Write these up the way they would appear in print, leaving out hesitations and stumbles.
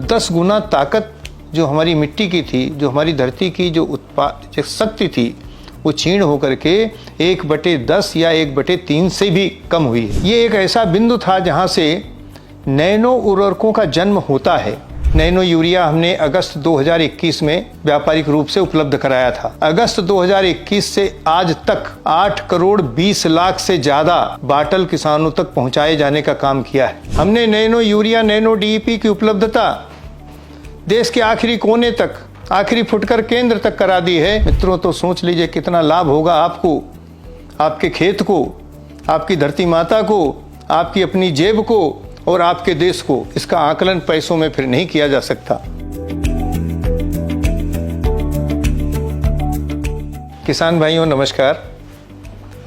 10 गुना ताकत जो हमारी मिट्टी की थी, जो हमारी धरती की जो उत्पाद शक्ति थी, वो क्षीण होकर के 1/10 या 1/3 से भी कम हुई है। ये एक ऐसा बिंदु था जहाँ से नैनो उर्वरकों का जन्म होता है। नैनो यूरिया हमने अगस्त 2021 में व्यापारिक रूप से उपलब्ध कराया था। अगस्त 2021 से आज तक 8 करोड़ 20 लाख से ज्यादा बाटल किसानों तक पहुंचाए जाने का काम किया है। हमने नैनो यूरिया, नैनो डीईपी की उपलब्धता देश के आखिरी कोने तक, आखिरी फुटकर केंद्र तक करा दी है। मित्रों, तो सोच लीजिए कितना लाभ होगा आपको, आपके खेत को, आपकी धरती माता को, आपकी अपनी जेब को और आपके देश को। इसका आकलन पैसों में फिर नहीं किया जा सकता। किसान भाइयों नमस्कार।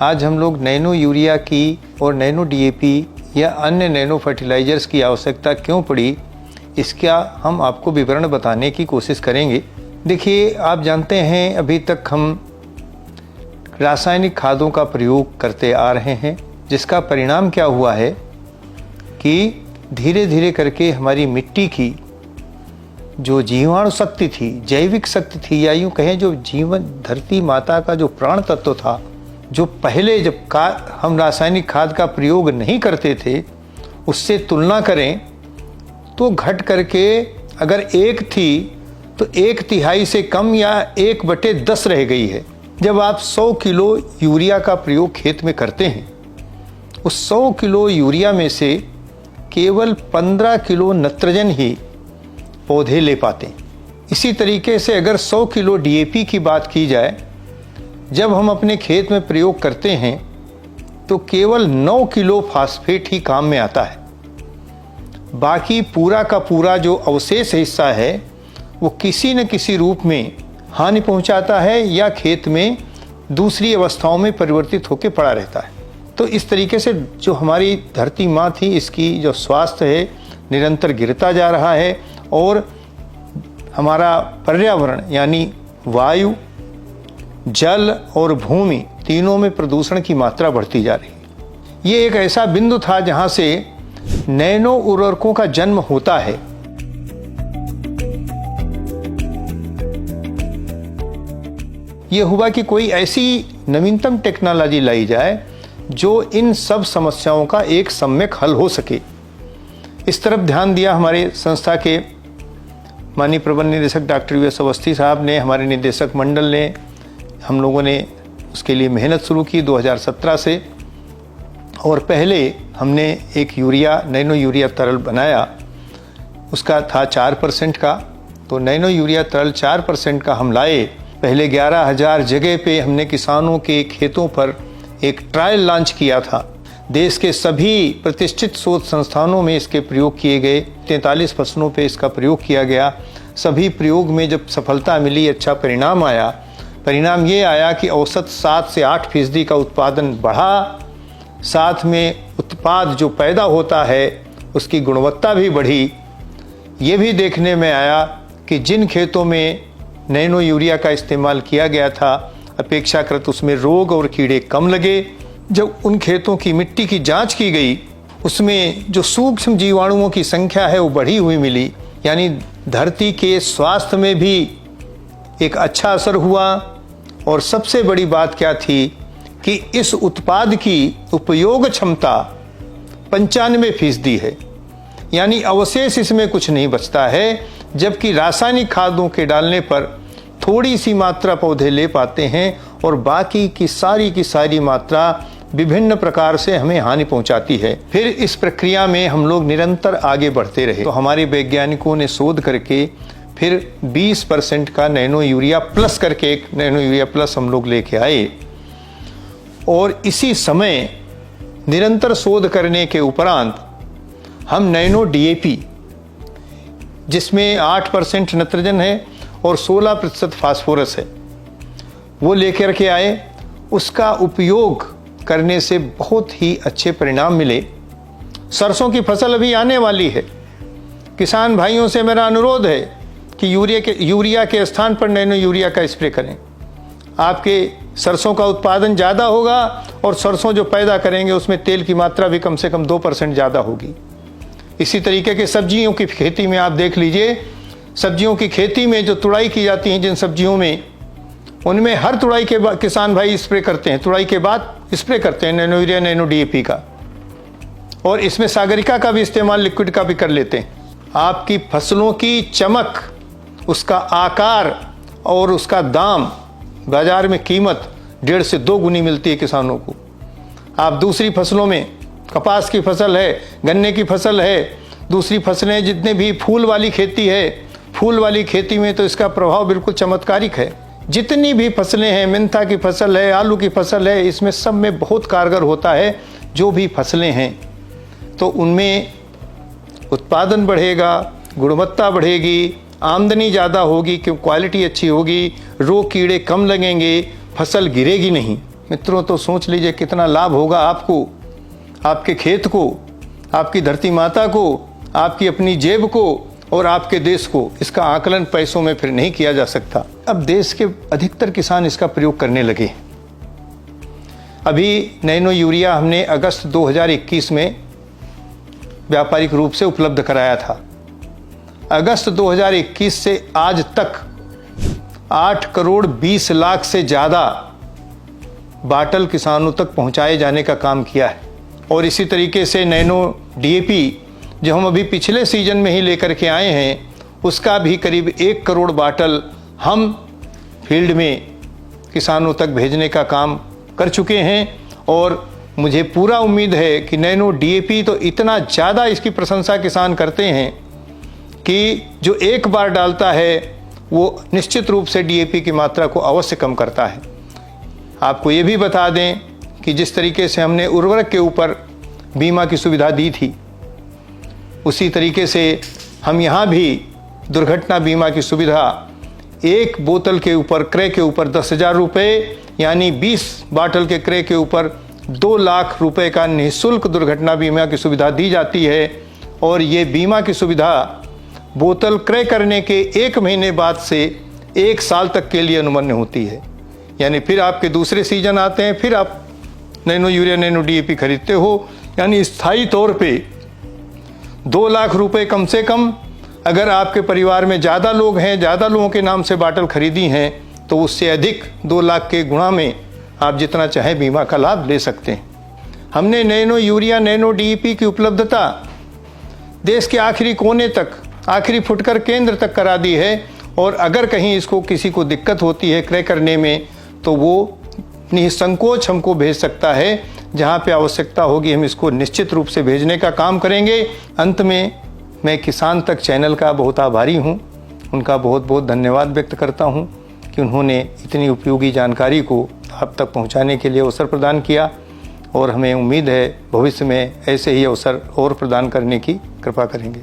आज हम लोग नैनो यूरिया की और नैनो डीएपी या अन्य नैनो फर्टिलाइजर्स की आवश्यकता क्यों पड़ी, इसका हम आपको विवरण बताने की कोशिश करेंगे। देखिए, आप जानते हैं अभी तक हम रासायनिक खादों का प्रयोग करते आ रहे हैं, जिसका परिणाम क्या हुआ है कि धीरे धीरे करके हमारी मिट्टी की जो जीवाणु शक्ति थी, जैविक शक्ति थी, या यूँ कहें जो जीवन धरती माता का जो प्राण तत्व था, जो पहले जब हम रासायनिक खाद का प्रयोग नहीं करते थे, उससे तुलना करें तो घट करके अगर 1 थी तो 1/3 से कम या 1/10 रह गई है। जब आप 100 किलो यूरिया का प्रयोग खेत में करते हैं, उस 100 किलो यूरिया में से केवल 15 किलो नत्रजन ही पौधे ले पाते हैं। इसी तरीके से अगर 100 किलो डीएपी की बात की जाए, जब हम अपने खेत में प्रयोग करते हैं तो केवल 9 किलो फास्फेट ही काम में आता है। बाकी पूरा का पूरा जो अवशेष हिस्सा है वो किसी न किसी रूप में हानि पहुंचाता है या खेत में दूसरी अवस्थाओं में परिवर्तित होकर पड़ा रहता है। तो इस तरीके से जो हमारी धरती माँ थी, इसकी जो स्वास्थ्य है निरंतर गिरता जा रहा है और हमारा पर्यावरण यानी वायु, जल और भूमि तीनों में प्रदूषण की मात्रा बढ़ती जा रही है। ये एक ऐसा बिंदु था जहाँ से नैनो उर्वरकों का जन्म होता है। यह हुआ कि कोई ऐसी नवीनतम टेक्नोलॉजी लाई जाए जो इन सब समस्याओं का एक सम्यक हल हो सके। इस तरफ ध्यान दिया हमारे संस्था के माननीय प्रबंध निदेशक डॉक्टर वीएस अवस्थी साहब ने, हमारे निदेशक मंडल ने, हम लोगों ने उसके लिए मेहनत शुरू की 2017 से। और पहले हमने एक यूरिया, नैनो यूरिया तरल बनाया, उसका था 4% का। तो नैनो यूरिया तरल 4% का हम लाए। पहले 11,000 जगह पे हमने किसानों के खेतों पर एक ट्रायल लॉन्च किया था। देश के सभी प्रतिष्ठित शोध संस्थानों में इसके प्रयोग किए गए। 43 फसलों पे इसका प्रयोग किया गया। सभी प्रयोग में जब सफलता मिली, अच्छा परिणाम आया। परिणाम ये आया कि औसत 7 से 8% का उत्पादन बढ़ा, साथ में उत्पाद जो पैदा होता है उसकी गुणवत्ता भी बढ़ी। ये भी देखने में आया कि जिन खेतों में नैनो यूरिया का इस्तेमाल किया गया था, अपेक्षाकृत उसमें रोग और कीड़े कम लगे। जब उन खेतों की मिट्टी की जांच की गई, उसमें जो सूक्ष्म जीवाणुओं की संख्या है वो बढ़ी हुई मिली। यानी धरती के स्वास्थ्य में भी एक अच्छा असर हुआ। और सबसे बड़ी बात क्या थी कि इस उत्पाद की उपयोग क्षमता 95% है, यानी अवशेष इसमें कुछ नहीं बचता है। जबकि रासायनिक खादों के डालने पर थोड़ी सी मात्रा पौधे ले पाते हैं और बाकी की सारी मात्रा विभिन्न प्रकार से हमें हानि पहुंचाती है। फिर इस प्रक्रिया में हम लोग निरंतर आगे बढ़ते रहे। तो हमारे वैज्ञानिकों ने शोध करके फिर 20% का नैनो यूरिया प्लस करके एक नैनो यूरिया प्लस हम लोग लेके आए। और इसी समय निरंतर शोध करने के उपरांत हम नैनो डीएपी, जिसमें 8% नत्रजन है और 16% फास्फोरस है, वो लेकर के आए। उसका उपयोग करने से बहुत ही अच्छे परिणाम मिले। सरसों की फसल अभी आने वाली है। किसान भाइयों से मेरा अनुरोध है कि यूरिया के स्थान पर नैनो यूरिया का स्प्रे करें। आपके सरसों का उत्पादन ज़्यादा होगा और सरसों जो पैदा करेंगे उसमें तेल की मात्रा भी कम से कम 2% ज़्यादा होगी। इसी तरीके के सब्जियों की खेती में आप देख लीजिए, सब्जियों की खेती में जो तुड़ाई की जाती है जिन सब्जियों में, उनमें हर तुड़ाई के बाद किसान भाई स्प्रे करते हैं, तुड़ाई के बाद स्प्रे करते हैं नैनो यूरिया नैनो DAP का, और इसमें सागरिका का भी इस्तेमाल लिक्विड का भी कर लेते हैं। आपकी फसलों की चमक, उसका आकार और उसका दाम, बाजार में कीमत 1.5 से 2 गुनी मिलती है किसानों को। आप दूसरी फसलों में, कपास की फसल है, गन्ने की फसल है, दूसरी फसलें जितने भी फूल वाली खेती है, फूल वाली खेती में तो इसका प्रभाव बिल्कुल चमत्कारिक है। जितनी भी फसलें हैं, मेंथा की फसल है, आलू की फसल है, इसमें सब में बहुत कारगर होता है। जो भी फसलें हैं तो उनमें उत्पादन बढ़ेगा, गुणवत्ता बढ़ेगी, आमदनी ज़्यादा होगी क्योंकि क्वालिटी अच्छी होगी, रोग कीड़े कम लगेंगे, फसल गिरेगी नहीं। मित्रों, तो सोच लीजिए कितना लाभ होगा आपको, आपके खेत को, आपकी धरती माता को, आपकी अपनी जेब को और आपके देश को। इसका आकलन पैसों में फिर नहीं किया जा सकता। अब देश के अधिकतर किसान इसका प्रयोग करने लगे। अभी नैनो यूरिया हमने अगस्त 2021 में व्यापारिक रूप से उपलब्ध कराया था। अगस्त 2021 से आज तक 8 करोड़ 20 लाख से ज़्यादा बाटल किसानों तक पहुंचाए जाने का काम किया है। और इसी तरीके से नैनो DAP जो हम अभी पिछले सीजन में ही लेकर के आए हैं, उसका भी करीब 1 करोड़ बाटल हम फील्ड में किसानों तक भेजने का काम कर चुके हैं। और मुझे पूरा उम्मीद है कि नैनो DAP तो इतना ज़्यादा इसकी प्रशंसा किसान करते हैं कि जो एक बार डालता है वो निश्चित रूप से DAP की मात्रा को अवश्य कम करता है। आपको ये भी बता दें कि जिस तरीके से हमने उर्वरक के ऊपर बीमा की सुविधा दी थी, उसी तरीके से हम यहाँ भी दुर्घटना बीमा की सुविधा, एक बोतल के ऊपर, क्रय के ऊपर 10,000 रुपये, यानी 20 बाटल के क्रय के ऊपर 2 लाख रुपए का निःशुल्क दुर्घटना बीमा की सुविधा दी जाती है। और ये बीमा की सुविधा बोतल क्रय करने के 1 महीने बाद से 1 साल तक के लिए अनुमन्य होती है। यानी फिर आपके दूसरे सीजन आते हैं, फिर आप नैनो यूरिया नैनो DAP खरीदते हो, यानी स्थायी तौर पे 2 लाख रुपए कम से कम। अगर आपके परिवार में ज़्यादा लोग हैं, ज़्यादा लोगों के नाम से बाटल खरीदी हैं, तो उससे अधिक 2 लाख के गुणा में आप जितना चाहें बीमा का लाभ ले सकते हैं। हमने नैनो यूरिया नैनो DAP की उपलब्धता देश के आखिरी कोने तक, आखिरी फुटकर केंद्र तक करा दी है। और अगर कहीं इसको किसी को दिक्कत होती है क्रय करने में, तो वो निसंकोच हमको भेज सकता है। जहाँ पे आवश्यकता होगी हम इसको निश्चित रूप से भेजने का काम करेंगे। अंत में मैं किसान तक चैनल का बहुत आभारी हूँ, उनका बहुत बहुत धन्यवाद व्यक्त करता हूँ कि उन्होंने इतनी उपयोगी जानकारी को आप तक पहुँचाने के लिए अवसर प्रदान किया। और हमें उम्मीद है भविष्य में ऐसे ही अवसर और प्रदान करने की कृपा करेंगे।